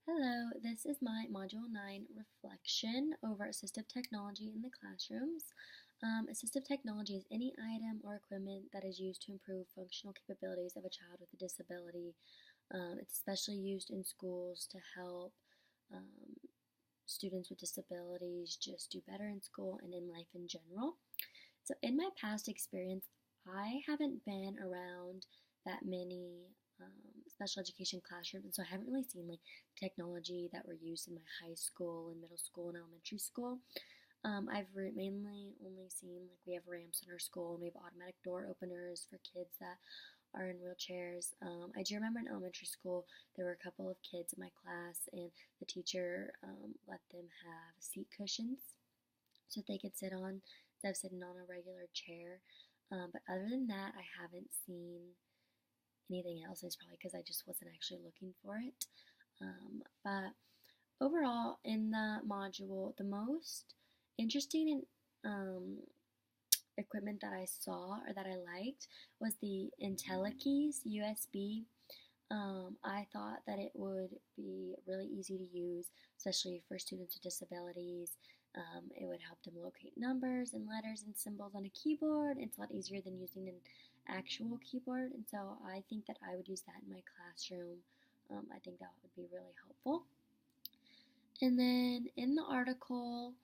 Hello, this is my Module 9 reflection over assistive technology in the classrooms. Assistive technology is any item or equipment that is used to improve functional capabilities of a child with a disability. It's especially used in schools to help um, students with disabilities just do better in school and in life in general. So, in my past experience, I haven't been around that many special education classrooms, and so I haven't really seen like technology that were used in my high school and middle school and elementary school. I've mainly only seen like we have ramps in our school and we have automatic door openers for kids that are in wheelchairs. I do remember in elementary school there were a couple of kids in my class, and the teacher let them have seat cushions so that they could sit on instead of sitting on a regular chair. But other than that, I haven't seen anything else. It's probably because I just wasn't actually looking for it. But overall, in the module, the most interesting equipment that I saw or that I liked was the IntelliKeys USB. I thought that it would be really easy to use, especially for students with disabilities. It would help them locate numbers and letters and symbols on a keyboard. It's a lot easier than using an actual keyboard, and so I think that I would use that in my classroom. I think that would be really helpful. And then in the article,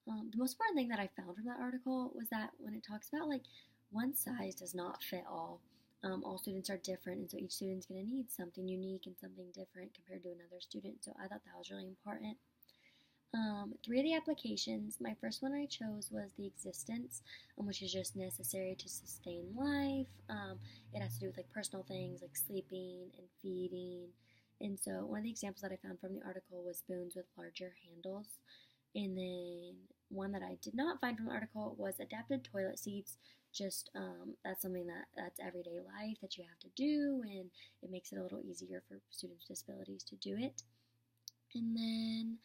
the most important thing that I found from that article was that when it talks about like one size does not fit all students are different, and so each student's going to need something unique and something different compared to another student. So I thought that was really important. Three of the applications, my first one I chose was the existence, which is just necessary to sustain life. It has to do with like personal things like sleeping and feeding. And so one of the examples that I found from the article was spoons with larger handles. And then one that I did not find from the article was adapted toilet seats. Just that's something that's everyday life that you have to do, and it makes it a little easier for students with disabilities to do it. And then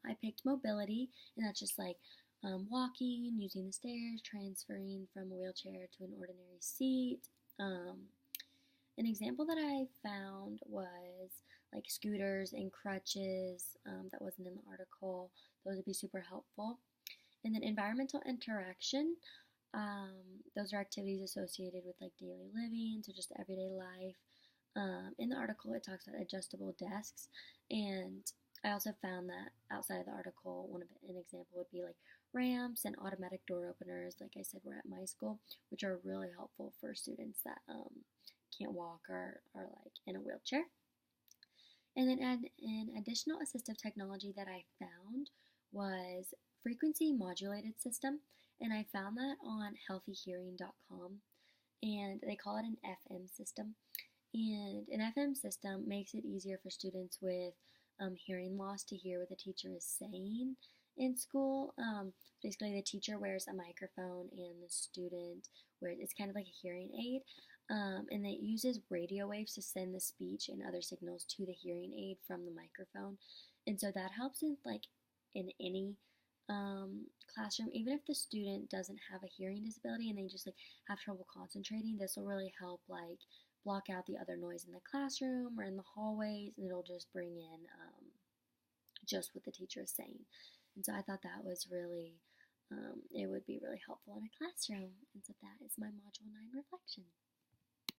I picked mobility, and that's just like walking, using the stairs, transferring from a wheelchair to an ordinary seat. An example that I found was like scooters and crutches. That wasn't in the article. Those would be super helpful. And then environmental interaction. Those are activities associated with like daily living, so just everyday life. In the article, it talks about adjustable desks, and I also found that outside of the article, an example would be like ramps and automatic door openers. Like I said, we're at my school, which are really helpful for students that can't walk or are like in a wheelchair. And then an additional assistive technology that I found was frequency modulated system, and I found that on healthyhearing.com, and they call it an FM system. And an FM system makes it easier for students with hearing loss to hear what the teacher is saying in school. Basically, the teacher wears a microphone and the student wears it's kind of like a hearing aid. And it uses radio waves to send the speech and other signals to the hearing aid from the microphone. And so that helps in any classroom, even if the student doesn't have a hearing disability and they just like have trouble concentrating. This will really help like block out the other noise in the classroom or in the hallways, and it'll just bring in just what the teacher is saying. And so I thought that was really, it would be really helpful in a classroom. And so that is my Module 9 reflection.